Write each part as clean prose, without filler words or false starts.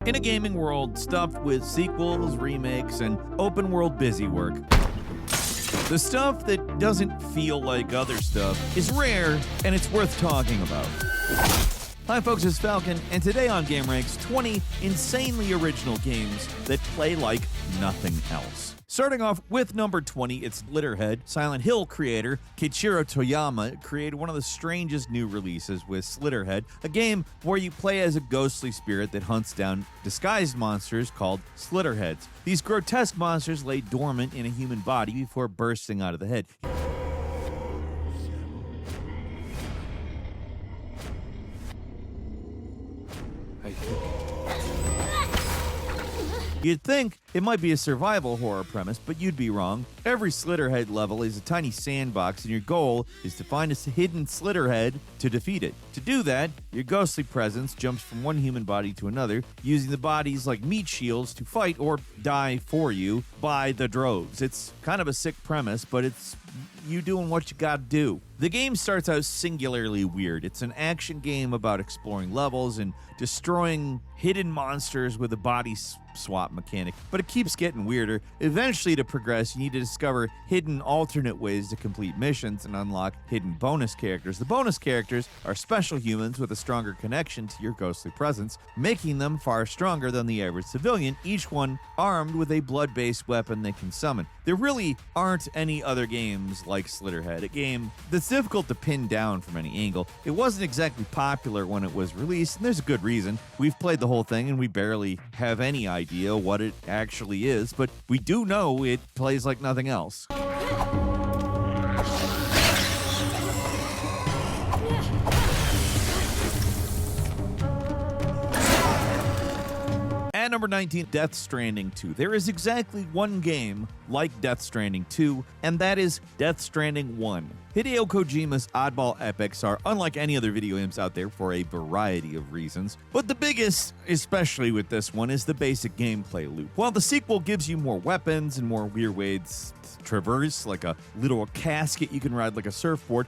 In a gaming world stuffed with sequels, remakes, and open-world busywork, the stuff that doesn't feel like other stuff is rare, and it's worth talking about. Hi folks, it's Falcon, and today on gameranx, 20 insanely original games that play like nothing else. Starting off with number 20, it's Slitterhead. Silent Hill creator Keiichiro Toyama created one of the strangest new releases with Slitterhead, a game where you play as a ghostly spirit that hunts down disguised monsters called Slitterheads. These grotesque monsters lay dormant in a human body before bursting out of the head. You'd think it might be a survival horror premise, but you'd be wrong. Every Slitterhead level is a tiny sandbox, and your goal is to find a hidden Slitterhead to defeat it. To do that, your ghostly presence jumps from one human body to another, using the bodies like meat shields to fight or die for you by the droves. It's kind of a sick premise, but it's you doing what you gotta do. The game starts out singularly weird. It's an action game about exploring levels and destroying hidden monsters with a body swap mechanic, but it keeps getting weirder. Eventually, to progress, you need to discover hidden alternate ways to complete missions and unlock hidden bonus characters. The bonus characters are special humans with a stronger connection to your ghostly presence, making them far stronger than the average civilian, each one armed with a blood-based weapon they can summon. There really aren't any other games like Slitterhead, a game that's difficult to pin down from any angle. It wasn't exactly popular when it was released, and there's a good reason. We've played the whole thing and we barely have any idea what it actually is, but we do know it plays like nothing else. At number 19, Death Stranding 2. There is exactly one game like Death Stranding 2, and that is Death Stranding 1. Hideo Kojima's oddball epics are unlike any other video games out there for a variety of reasons, but the biggest, especially with this one, is the basic gameplay loop. While the sequel gives you more weapons and more weird ways to traverse, like a little casket you can ride like a surfboard,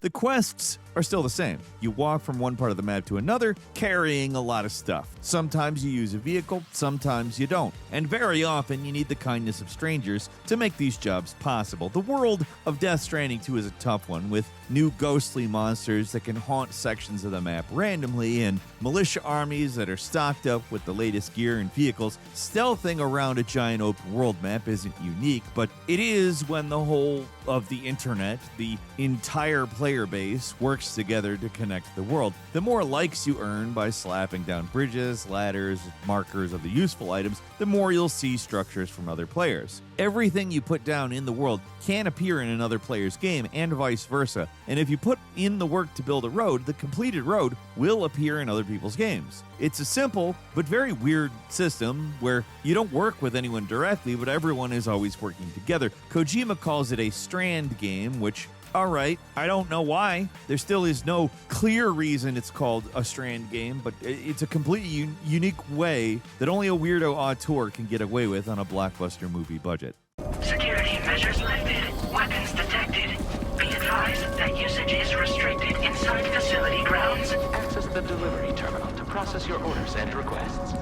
the quests are still the same. You walk from one part of the map to another, carrying a lot of stuff. Sometimes you use a vehicle, sometimes you don't. And very often you need the kindness of strangers to make these jobs possible. The world of Death Stranding 2 is a tough one, with new ghostly monsters that can haunt sections of the map randomly, and militia armies that are stocked up with the latest gear and vehicles. Stealthing around a giant open world map isn't unique, but it is when the whole of the internet, the entire player base, works together to connect the world. The more likes you earn by slapping down bridges, ladders, markers of the useful items, the more you'll see structures from other players. Everything you put down in the world can appear in another player's game, and vice versa. And if you put in the work to build a road, the completed road will appear in other people's games. It's a simple but very weird system where you don't work with anyone directly, but everyone is always working together. Kojima calls it a strand game, which, alright, I don't know why. There still is no clear reason it's called a strand game, but it's a completely unique way that only a weirdo auteur can get away with on a blockbuster movie budget. Security measures lifted. Weapons detected. Be advised that usage is restricted inside facility grounds. Access the delivery terminal to process your orders and requests.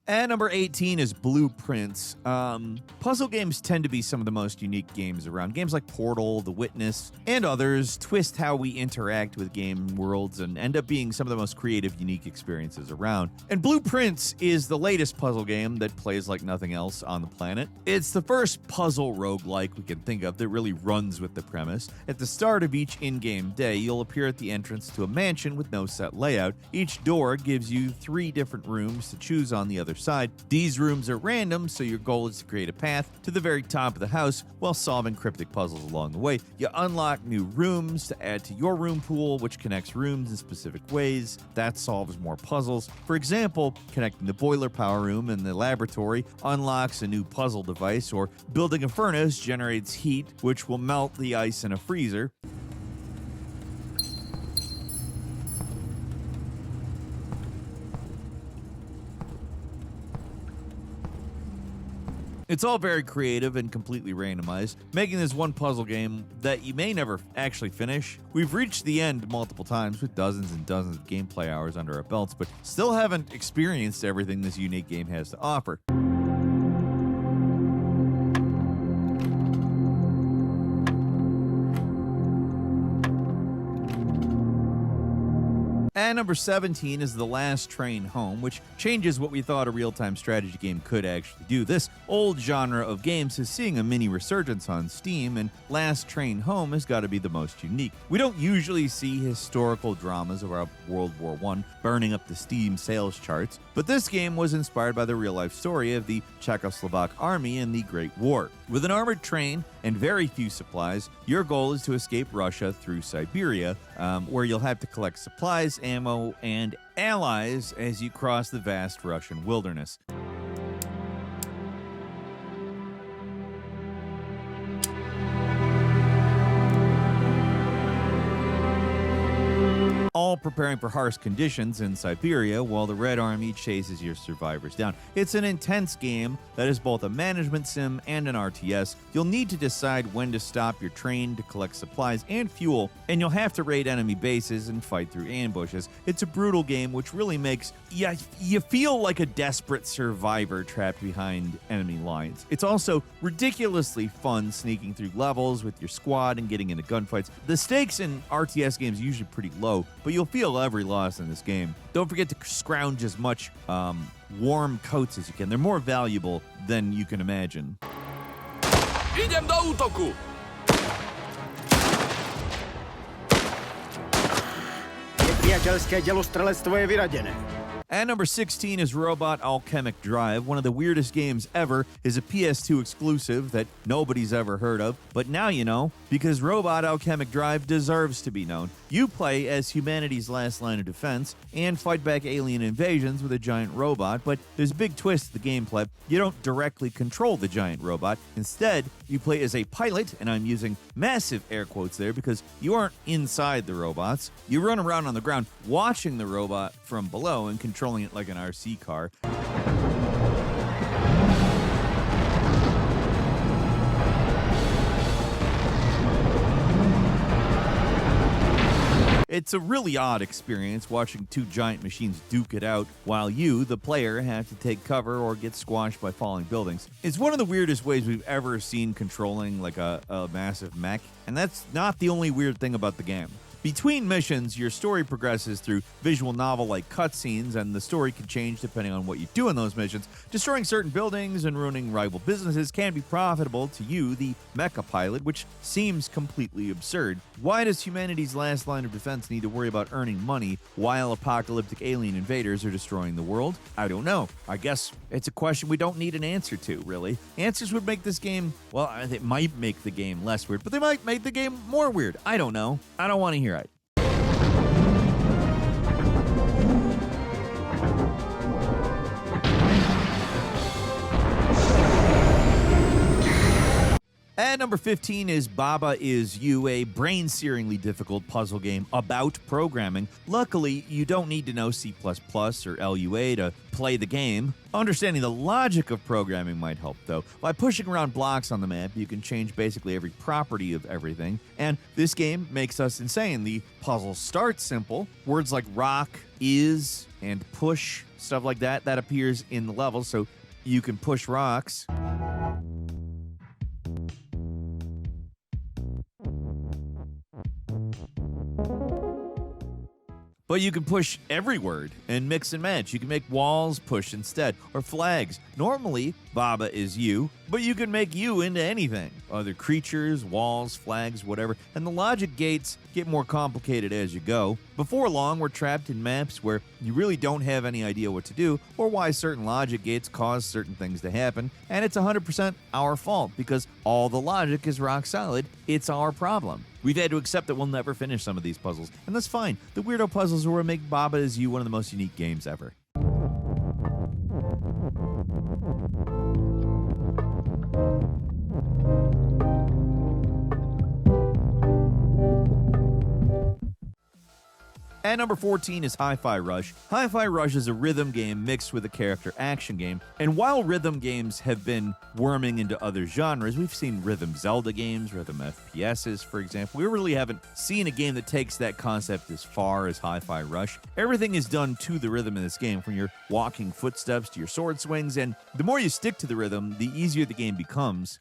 At number 18 is Blueprints. Puzzle games tend to be some of the most unique games around. Games like Portal, The Witness, and others twist how we interact with game worlds and end up being some of the most creative, unique experiences around. And Blueprints is the latest puzzle game that plays like nothing else on the planet. It's the first puzzle roguelike we can think of that really runs with the premise. At the start of each in-game day, you'll appear at the entrance to a mansion with no set layout. Each door gives you 3 different rooms to choose on the other side. These rooms are random, so your goal is to create a path to the very top of the house while solving cryptic puzzles along the way. You unlock new rooms to add to your room pool, which connects rooms in specific ways. That solves more puzzles. For example, connecting the boiler power room and the laboratory unlocks a new puzzle device, or building a furnace generates heat, which will melt the ice in a freezer. It's all very creative and completely randomized, making this one puzzle game that you may never actually finish. We've reached the end multiple times with dozens and dozens of gameplay hours under our belts, but still haven't experienced everything this unique game has to offer. And number 17 is The Last Train Home, which changes what we thought a real-time strategy game could actually do. This old genre of games is seeing a mini resurgence on Steam, and Last Train Home has got to be the most unique. We don't usually see historical dramas about World War I burning up the Steam sales charts, but this game was inspired by the real-life story of the Czechoslovak army in the Great War. With an armored train and very few supplies, your goal is to escape Russia through Siberia, where you'll have to collect supplies, ammo, and allies as you cross the vast Russian wilderness. All preparing for harsh conditions in Siberia while the Red Army chases your survivors down. It's an intense game that is both a management sim and an RTS. You'll need to decide when to stop your train to collect supplies and fuel, and you'll have to raid enemy bases and fight through ambushes. It's a brutal game which really makes you feel like a desperate survivor trapped behind enemy lines. It's also ridiculously fun sneaking through levels with your squad and getting into gunfights. The stakes in RTS games are usually pretty low, but you'll feel every loss in this game. Don't forget to scrounge as much warm coats as you can. They're more valuable than you can imagine. Idem do útoku! Nepriateľské delostrelectvo je vyradené. And number 16 is Robot Alchemic Drive. One of the weirdest games ever, is a PS2 exclusive that nobody's ever heard of. But now you know, because Robot Alchemic Drive deserves to be known. You play as humanity's last line of defense and fight back alien invasions with a giant robot, but there's a big twist to the gameplay. You don't directly control the giant robot. Instead, you play as a pilot, and I'm using massive air quotes there because you aren't inside the robots. You run around on the ground watching the robot from below and controlling it like an RC car. It's a really odd experience watching two giant machines duke it out while you, the player, have to take cover or get squashed by falling buildings. It's one of the weirdest ways we've ever seen controlling like a massive mech, and that's not the only weird thing about the game. Between missions, your story progresses through visual novel-like cutscenes, and the story can change depending on what you do in those missions. Destroying certain buildings and ruining rival businesses can be profitable to you, the mecha pilot, which seems completely absurd. Why does humanity's last line of defense need to worry about earning money while apocalyptic alien invaders are destroying the world? I don't know. I guess it's a question we don't need an answer to, really. Answers would make this game, well, it might make the game less weird, but they might make the game more weird. I don't know. I don't want to hear it. And number 15 is Baba Is You, a brain-searingly difficult puzzle game about programming. Luckily, you don't need to know C++ or LUA to play the game. Understanding the logic of programming might help, though. By pushing around blocks on the map, you can change basically every property of everything. And this game makes us insane. The puzzle starts simple. Words like rock, is, and push, stuff like that appears in the level, so you can push rocks. But you can push every word and mix and match. You can make walls push instead, or flags. Normally, Baba is you, but you can make you into anything. Other creatures, walls, flags, whatever. And the logic gates get more complicated as you go. Before long, we're trapped in maps where you really don't have any idea what to do, or why certain logic gates cause certain things to happen. And it's 100% our fault, because all the logic is rock solid. It's our problem. We've had to accept that we'll never finish some of these puzzles, and that's fine. The weirdo puzzles are what make Baba Is You one of the most unique games ever. At number 14 is Hi-Fi Rush. Hi-Fi Rush is a rhythm game mixed with a character action game, and while rhythm games have been worming into other genres, we've seen rhythm Zelda games, rhythm FPSs, for example. We really haven't seen a game that takes that concept as far as Hi-Fi Rush. Everything is done to the rhythm in this game, from your walking footsteps to your sword swings, and the more you stick to the rhythm, the easier the game becomes.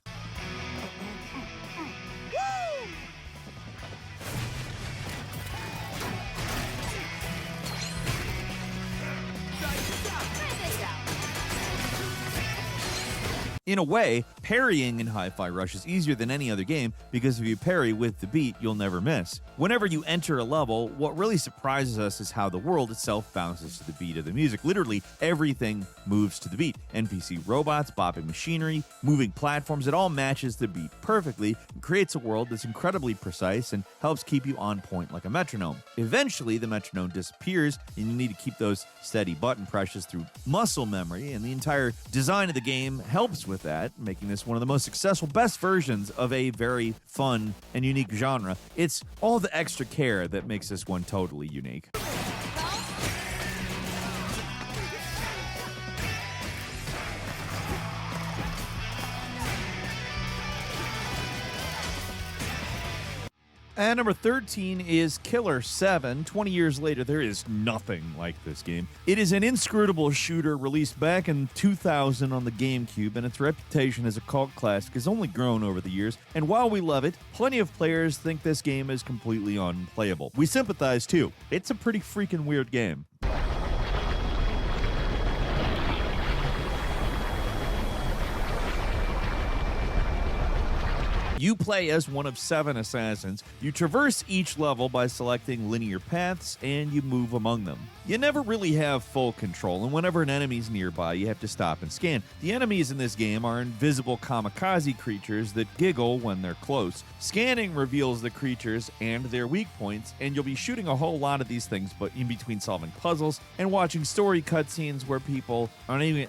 In a way, parrying in Hi-Fi Rush is easier than any other game because if you parry with the beat, you'll never miss. Whenever you enter a level, what really surprises us is how the world itself bounces to the beat of the music. Literally, everything moves to the beat. NPC robots, bopping machinery, moving platforms, it all matches the beat perfectly and creates a world that's incredibly precise and helps keep you on point like a metronome. Eventually, the metronome disappears and you need to keep those steady button presses through muscle memory, and the entire design of the game helps with that, making this one of the most successful, best versions of a very fun and unique genre. It's all the extra care that makes this one totally unique. And number 13 is Killer 7. 20 years later, there is nothing like this game. It is an inscrutable shooter released back in 2000 on the GameCube, and its reputation as a cult classic has only grown over the years. And while we love it, plenty of players think this game is completely unplayable. We sympathize too. It's a pretty freaking weird game. You play as one of 7 assassins. You traverse each level by selecting linear paths, and you move among them. You never really have full control, and whenever an enemy's nearby, you have to stop and scan. The enemies in this game are invisible kamikaze creatures that giggle when they're close. Scanning reveals the creatures and their weak points, and you'll be shooting a whole lot of these things, but in between solving puzzles and watching story cutscenes where people aren't even...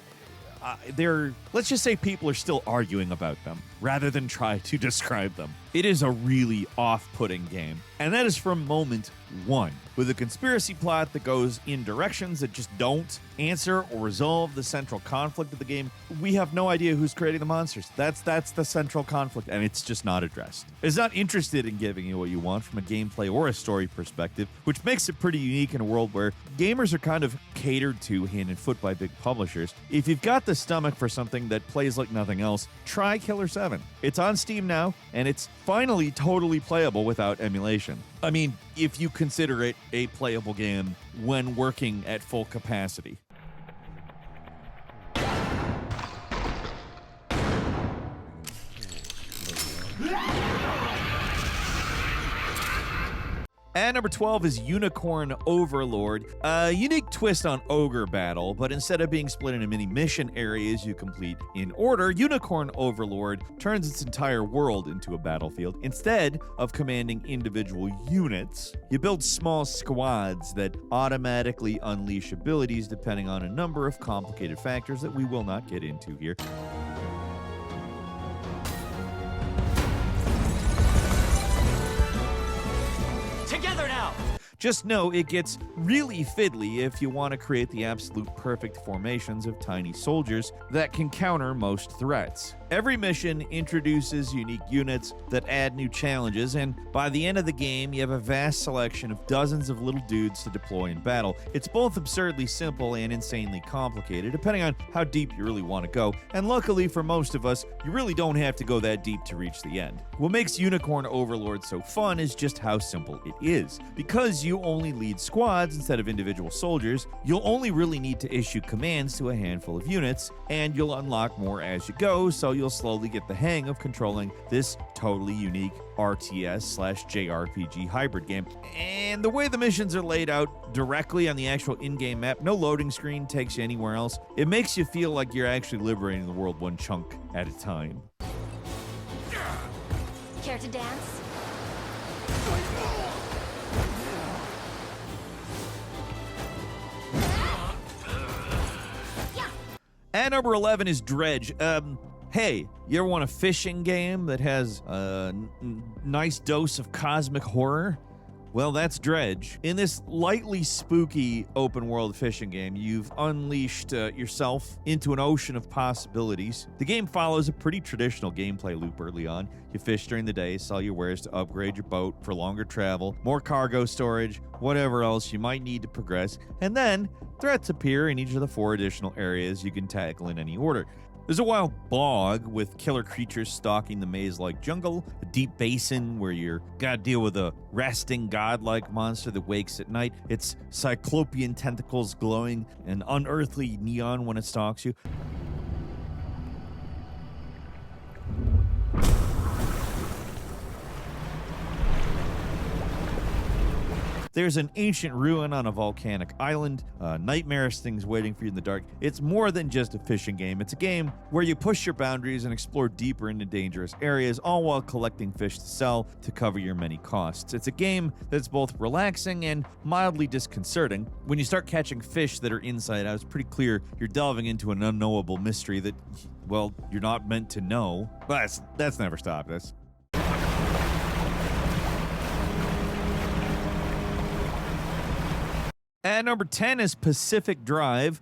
let's just say people are still arguing about them rather than try to describe them. It is a really off-putting game, and that is from moment one, with a conspiracy plot that goes in directions that just don't answer or resolve the central conflict of the game. We have no idea who's creating the monsters. That's the central conflict, and it's just not addressed. It's not interested in giving you what you want from a gameplay or a story perspective, which makes it pretty unique in a world where gamers are kind of catered to hand and foot by big publishers. If you've got the stomach for something that plays like nothing else, try Killer 7. It's on Steam now, and it's finally totally playable without emulation. I mean, if you consider it a playable game when working at full capacity. And number 12 is Unicorn Overlord, a unique twist on Ogre Battle, but instead of being split into many mission areas you complete in order, Unicorn Overlord turns its entire world into a battlefield. Instead of commanding individual units, you build small squads that automatically unleash abilities depending on a number of complicated factors that we will not get into here. Just know it gets really fiddly if you want to create the absolute perfect formations of tiny soldiers that can counter most threats. Every mission introduces unique units that add new challenges, and by the end of the game, you have a vast selection of dozens of little dudes to deploy in battle. It's both absurdly simple and insanely complicated, depending on how deep you really want to go, and luckily for most of us, you really don't have to go that deep to reach the end. What makes Unicorn Overlord so fun is just how simple it is. Because you only lead squads instead of individual soldiers, you'll only really need to issue commands to a handful of units, and you'll unlock more as you go, so you'll slowly get the hang of controlling this totally unique RTS/JRPG hybrid game. And the way the missions are laid out directly on the actual in-game map, no loading screen takes you anywhere else, it makes you feel like you're actually liberating the world one chunk at a time. Care to dance? And number 11 is Dredge. Hey, you ever want a fishing game that has a nice dose of cosmic horror? Well, that's Dredge. In this lightly spooky open-world fishing game, you've unleashed yourself into an ocean of possibilities. The game follows a pretty traditional gameplay loop early on. You fish during the day, sell your wares to upgrade your boat for longer travel, more cargo storage, whatever else you might need to progress, and then threats appear in each of the 4 additional areas you can tackle in any order. There's a wild bog with killer creatures stalking the maze-like jungle, a deep basin where you're gotta deal with a resting godlike monster that wakes at night, its cyclopean tentacles glowing an unearthly neon when it stalks you. There's an ancient ruin on a volcanic island, nightmarish things waiting for you in the dark. It's more than just a fishing game. It's a game where you push your boundaries and explore deeper into dangerous areas, all while collecting fish to sell to cover your many costs. It's a game that's both relaxing and mildly disconcerting. When you start catching fish that are inside out, it's pretty clear you're delving into an unknowable mystery that, well, you're not meant to know. But that's never stopped us. At number 10 is Pacific Drive.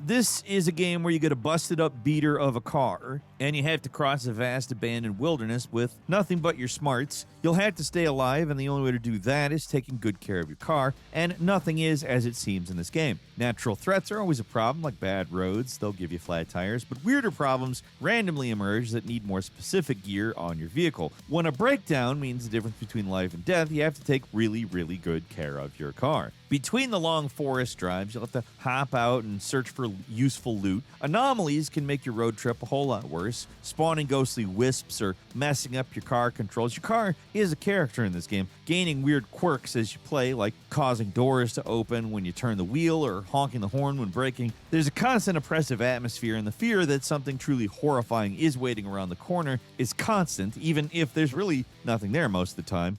This is a game where you get a busted up beater of a car, and you have to cross a vast abandoned wilderness with nothing but your smarts. You'll have to stay alive, and the only way to do that is taking good care of your car, and nothing is as it seems in this game. Natural threats are always a problem, like bad roads. They'll give you flat tires, but weirder problems randomly emerge that need more specific gear on your vehicle. When a breakdown means the difference between life and death, you have to take really, really good care of your car. Between the long forest drives, you'll have to hop out and search for useful loot. Anomalies can make your road trip a whole lot worse. Spawning ghostly wisps or messing up your car controls. Your car is a character in this game, gaining weird quirks as you play, like causing doors to open when you turn the wheel or honking the horn when braking. There's a constant oppressive atmosphere, and the fear that something truly horrifying is waiting around the corner is constant, even if there's really nothing there most of the time.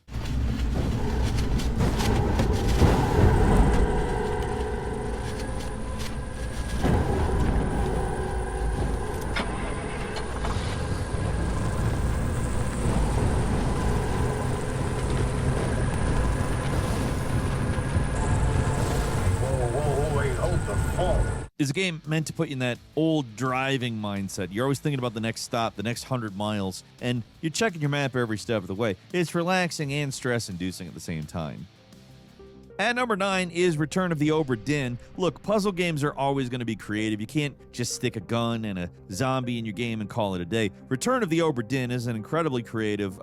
Is a game meant to put you in that old driving mindset. You're always thinking about the next stop, the next 100 miles, and you're checking your map every step of the way. It's relaxing and stress-inducing at the same time. At number 9 is Return of the Obra Dinn. Look, puzzle games are always going to be creative. You can't just stick a gun and a zombie in your game and call it a day. Return of the Obra Dinn is an incredibly creative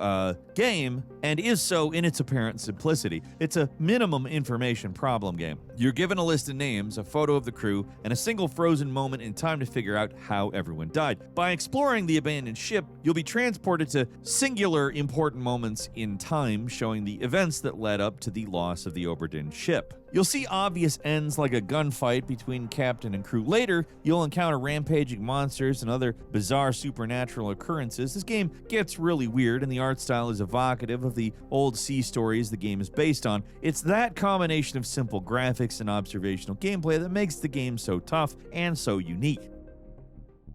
game, and is so in its apparent simplicity. It's a minimum information problem game. You're given a list of names, a photo of the crew, and a single frozen moment in time to figure out how everyone died. By exploring the abandoned ship, you'll be transported to singular important moments in time, showing the events that led up to the loss of the Obra Dinn ship. You'll see obvious ends like a gunfight between captain and crew. Later, you'll encounter rampaging monsters and other bizarre supernatural occurrences. This game gets really weird, and the art style is evocative of the old sea stories the game is based on. It's that combination of simple graphics and observational gameplay that makes the game so tough and so unique.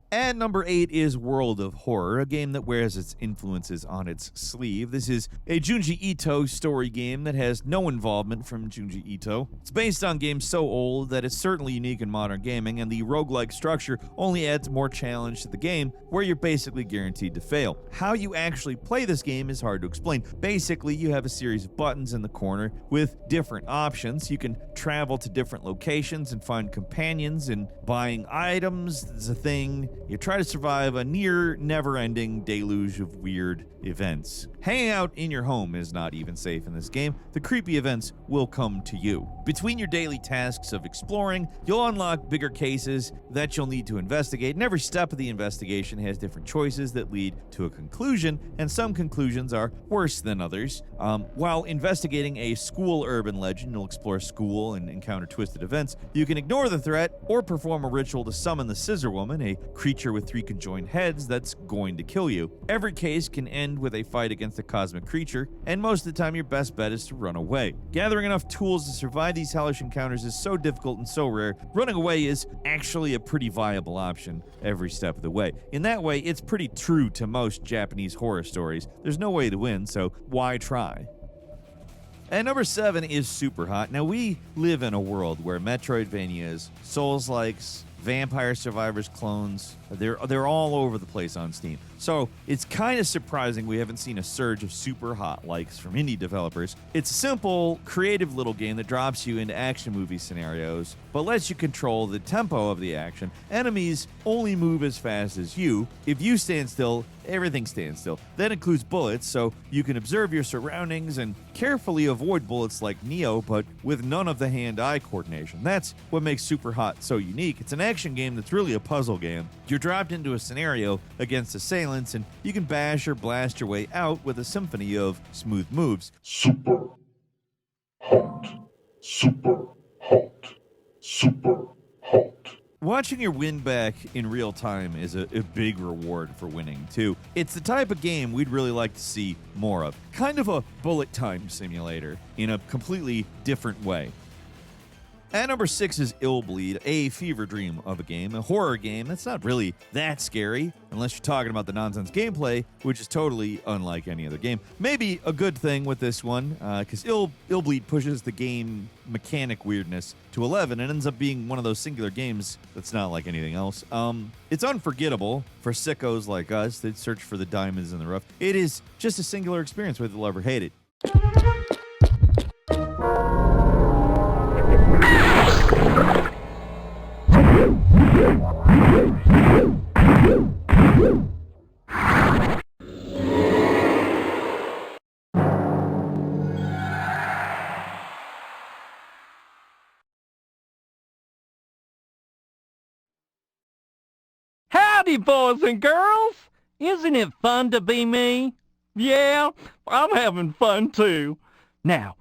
And number 8 is World of Horror, a game that wears its influences on its sleeve. This is a Junji Ito story game that has no involvement from Junji Ito. It's based on games so old that it's certainly unique in modern gaming, and the roguelike structure only adds more challenge to the game, where you're basically guaranteed to fail. How you actually play this game is hard to explain. Basically, you have a series of buttons in the corner with different options. You can travel to different locations and find companions, and buying items is a thing. You try to survive a near never-ending deluge of weird events. Hanging out in your home is not even safe in this game. The creepy events will come to you. Between your daily tasks of exploring, you'll unlock bigger cases that you'll need to investigate, and every step of the investigation has different choices that lead to a conclusion, and some conclusions are worse than others. While investigating a school urban legend, you'll explore school and encounter twisted events. You can ignore the threat or perform a ritual to summon the Scissor Woman, a creature with 3 conjoined heads that's going to kill you. Every case can end with a fight against a cosmic creature, and most of the time your best bet is to run away. Gathering enough tools to survive these hellish encounters is so difficult and so rare, running away is actually a pretty viable option every step of the way. In that way, it's pretty true to most Japanese horror stories. There's no way to win, so why try? And number 7 is SUPERHOT. Now, we live in a world where Metroidvanias, Souls-likes, Vampire Survivors clones, they're all over the place on Steam. So it's kind of surprising we haven't seen a surge of SUPERHOT likes from indie developers. It's a simple, creative little game that drops you into action movie scenarios, but lets you control the tempo of the action. Enemies only move as fast as you. If you stand still, everything stands still. That includes bullets, so you can observe your surroundings and carefully avoid bullets like Neo, but with none of the hand-eye coordination. That's what makes SUPERHOT so unique. It's an action game that's really a puzzle game. You're dropped into a scenario against assailants, and you can bash or blast your way out with a symphony of smooth moves. Super hot. Super hot. Super hot. Watching your win back in real time is a big reward for winning, too. It's the type of game we'd really like to see more of. Kind of a bullet time simulator in a completely different way. At number 6 is Illbleed, a fever dream of a game, a horror game that's not really that scary, unless you're talking about the nonsense gameplay, which is totally unlike any other game. Maybe a good thing with this one, because Illbleed pushes the game mechanic weirdness to 11 and ends up being one of those singular games that's not like anything else. It's unforgettable for sickos like us that search for the diamonds in the rough. It is just a singular experience, whether you'll ever hate it. Howdy, boys and girls! Isn't it fun to be me? Yeah, I'm having fun too. Now,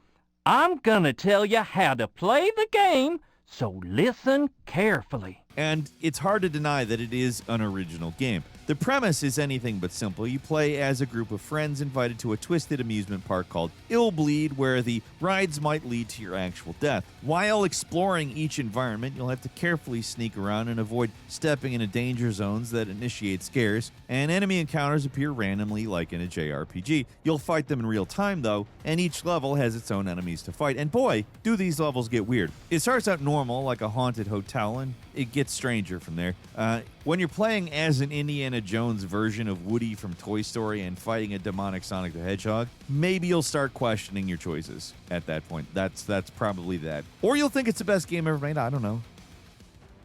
I'm gonna tell you how to play the game, so listen carefully. And it's hard to deny that it is an original game. The premise is anything but simple. You play as a group of friends invited to a twisted amusement park called Illbleed, where the rides might lead to your actual death. While exploring each environment, you'll have to carefully sneak around and avoid stepping into danger zones that initiate scares, and enemy encounters appear randomly like in a JRPG. You'll fight them in real time, though, and each level has its own enemies to fight. And boy, do these levels get weird. It starts out normal, like a haunted hotel, and it gets stranger from there. When you're playing as an Indiana Jones version of Woody from Toy Story and fighting a demonic Sonic the Hedgehog, maybe you'll start questioning your choices at that point. That's probably that. Or you'll think it's the best game ever made. I don't know.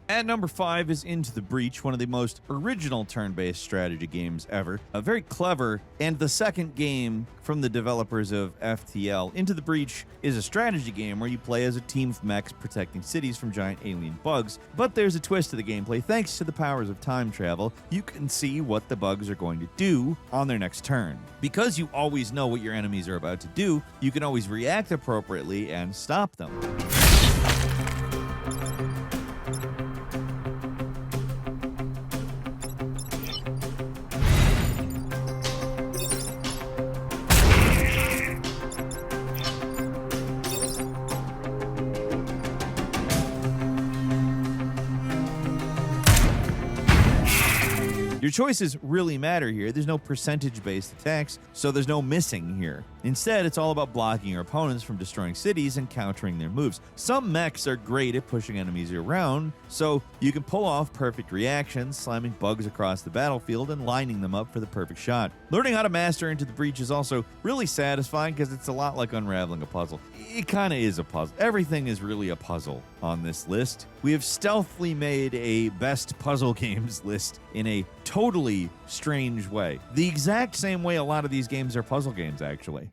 At number 5 is Into the Breach, one of the most original turn-based strategy games ever. Very clever, and the second game from the developers of FTL. Into the Breach is a strategy game where you play as a team of mechs protecting cities from giant alien bugs. But there's a twist to the gameplay. Thanks to the powers of time travel, you can see what the bugs are going to do on their next turn. Because you always know what your enemies are about to do, you can always react appropriately and stop them. Your choices really matter here. There's no percentage-based attacks, so there's no missing here. Instead, it's all about blocking your opponents from destroying cities and countering their moves. Some mechs are great at pushing enemies around, so you can pull off perfect reactions, slamming bugs across the battlefield and lining them up for the perfect shot. Learning how to master Into the Breach is also really satisfying because it's a lot like unraveling a puzzle. It kind of is a puzzle. Everything is really a puzzle on this list. We have stealthily made a best puzzle games list in a totally strange way. The exact same way a lot of these games are puzzle games, actually.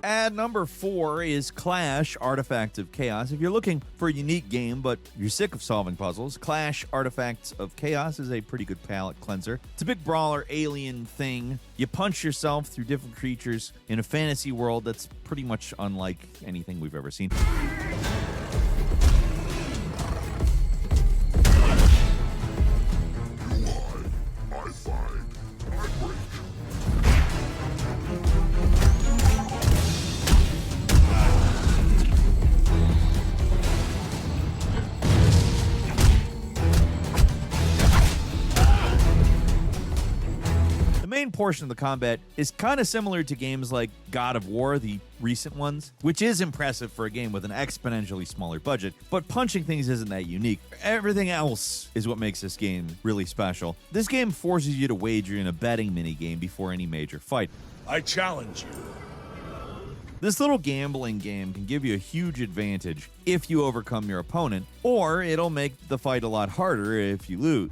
At number 4 is Clash, Artifacts of Chaos. If you're looking for a unique game, but you're sick of solving puzzles, Clash, Artifacts of Chaos is a pretty good palate cleanser. It's a big brawler alien thing. You punch yourself through different creatures in a fantasy world that's pretty much unlike anything we've ever seen. main portion of the combat is kind of similar to games like God of War, the recent ones, which is impressive for a game with an exponentially smaller budget, but punching things isn't that unique. Everything else is what makes this game really special. This game forces you to wager in a betting minigame before any major fight. I challenge you. This little gambling game can give you a huge advantage if you overcome your opponent, or it'll make the fight a lot harder if you lose.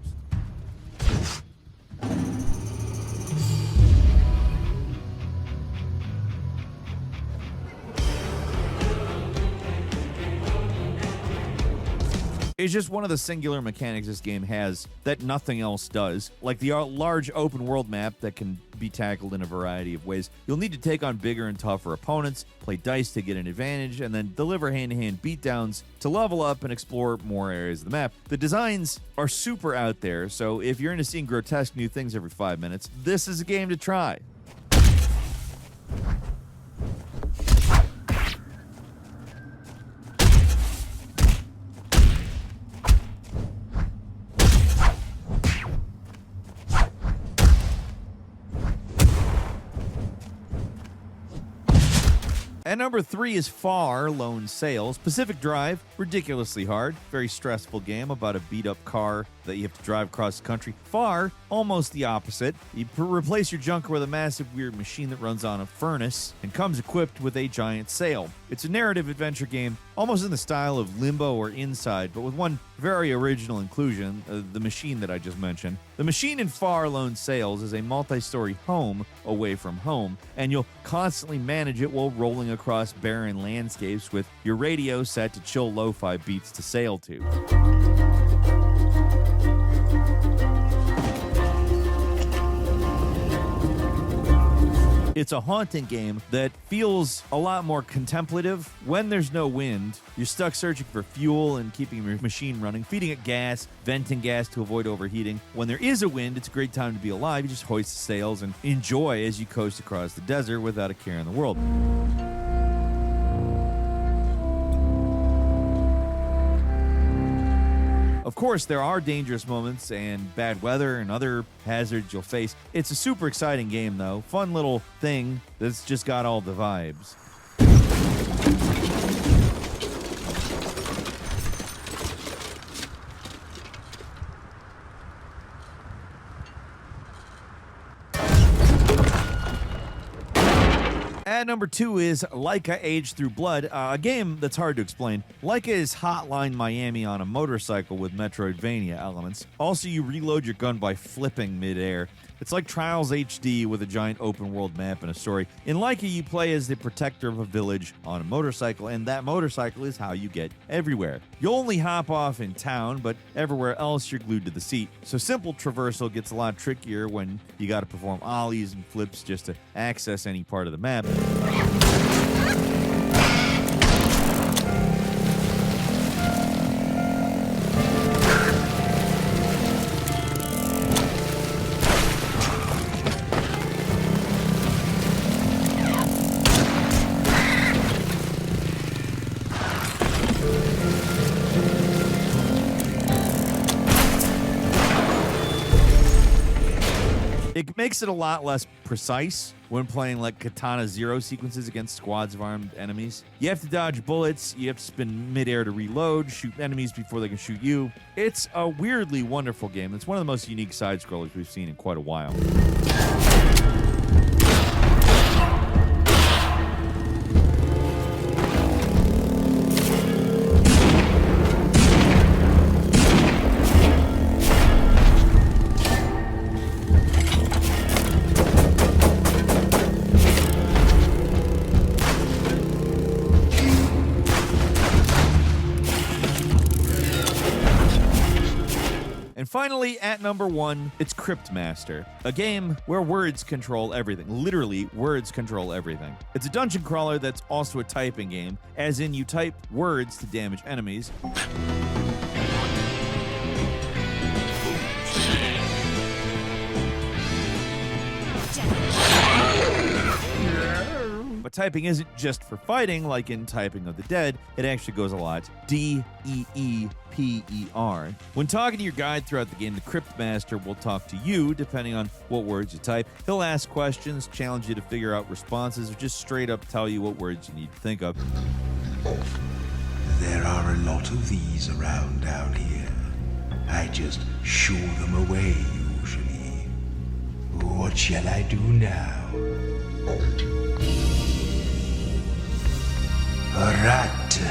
It's just one of the singular mechanics this game has that nothing else does. Like the large open world map that can be tackled in a variety of ways. You'll need to take on bigger and tougher opponents, play dice to get an advantage, and then deliver hand-to-hand beatdowns to level up and explore more areas of the map. The designs are super out there, so if you're into seeing grotesque new things every 5 minutes, this is a game to try. At number 3 is Far Lone Sails. Pacific Drive, ridiculously hard, very stressful game about a beat-up car that you have to drive across the country. Far, almost the opposite. You replace your junker with a massive weird machine that runs on a furnace and comes equipped with a giant sail. It's a narrative adventure game, almost in the style of Limbo or Inside, but with one very original inclusion, the machine that I just mentioned. The machine in Far Lone Sails is a multi-story home away from home, and you'll constantly manage it while rolling across barren landscapes with your radio set to chill lo-fi beats to sail to. It's a haunting game that feels a lot more contemplative. When there's no wind, you're stuck searching for fuel and keeping your machine running, feeding it gas, venting gas to avoid overheating. When there is a wind, it's a great time to be alive. You just hoist the sails and enjoy as you coast across the desert without a care in the world. Of course, there are dangerous moments and bad weather and other hazards you'll face. It's a super exciting game, though. Fun little thing that's just got all the vibes. At number 2 is Laika Age Through Blood, a game that's hard to explain. Laika is Hotline Miami on a motorcycle with Metroidvania elements. Also, you reload your gun by flipping midair. It's like Trials HD with a giant open world map and a story. In Laika, you play as the protector of a village on a motorcycle, and that motorcycle is how you get everywhere. You'll only hop off in town, but everywhere else you're glued to the seat. So simple traversal gets a lot trickier when you gotta perform ollies and flips just to access any part of the map. It makes it a lot less precise when playing like Katana Zero sequences against squads of armed enemies. You have to dodge bullets, you have to spin midair to reload, shoot enemies before they can shoot you. It's a weirdly wonderful game. It's one of the most unique side-scrollers we've seen in quite a while. Finally, at number 1, it's Cryptmaster, a game where words control everything. Literally, words control everything. It's a dungeon crawler that's also a typing game, as in you type words to damage enemies. But typing isn't just for fighting like in Typing of the Dead. It actually goes a lot DEEPER. When talking to your guide throughout the game, the Cryptmaster will talk to you depending on what words you type. He'll ask questions, challenge you to figure out responses, or just straight up tell you what words you need to think of. There are a lot of these around down here. I just shoo them away usually. What shall I do now? A rat.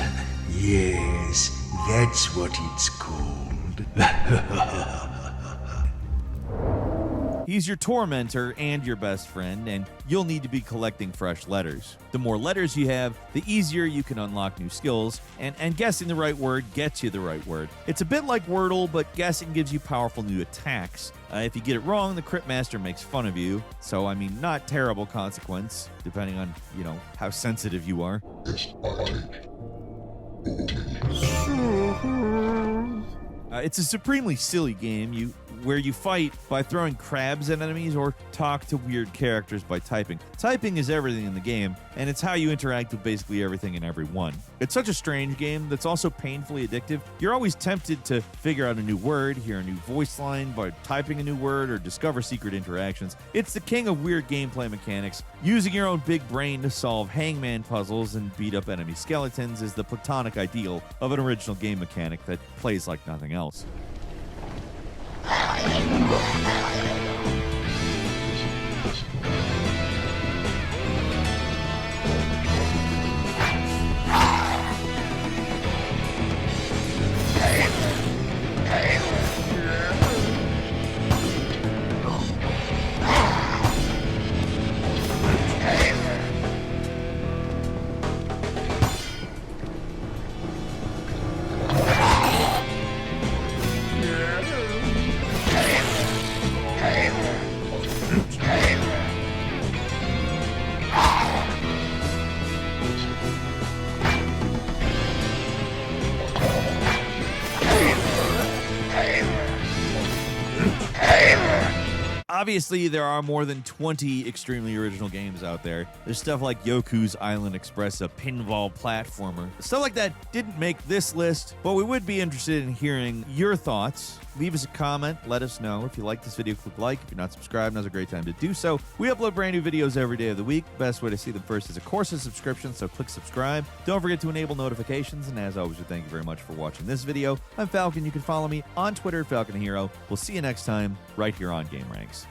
Yes, that's what it's called. He's your tormentor and your best friend, and you'll need to be collecting fresh letters. The more letters you have, the easier you can unlock new skills, and guessing the right word gets you the right word. It's a bit like Wordle, but guessing gives you powerful new attacks. If you get it wrong, the Cryptmaster makes fun of you, so I mean, not terrible consequence, depending on, how sensitive you are. It's a supremely silly game where you fight by throwing crabs at enemies or talk to weird characters by typing. Typing is everything in the game, and it's how you interact with basically everything and everyone. It's such a strange game that's also painfully addictive. You're always tempted to figure out a new word, hear a new voice line by typing a new word, or discover secret interactions. It's the king of weird gameplay mechanics. Using your own big brain to solve hangman puzzles and beat up enemy skeletons is the platonic ideal of an original game mechanic that plays like nothing else. Obviously, there are more than 20 extremely original games out there. There's stuff like Yoku's Island Express, a pinball platformer. Stuff like that didn't make this list, but we would be interested in hearing your thoughts. Leave us a comment. Let us know. If you like this video, click like. If you're not subscribed, now's a great time to do so. We upload brand new videos every day of the week. Best way to see them first is, of course, a subscription, so click subscribe. Don't forget to enable notifications, and as always, we thank you very much for watching this video. I'm Falcon. You can follow me on Twitter, Falcon Hero. We'll see you next time, right here on Game Ranks.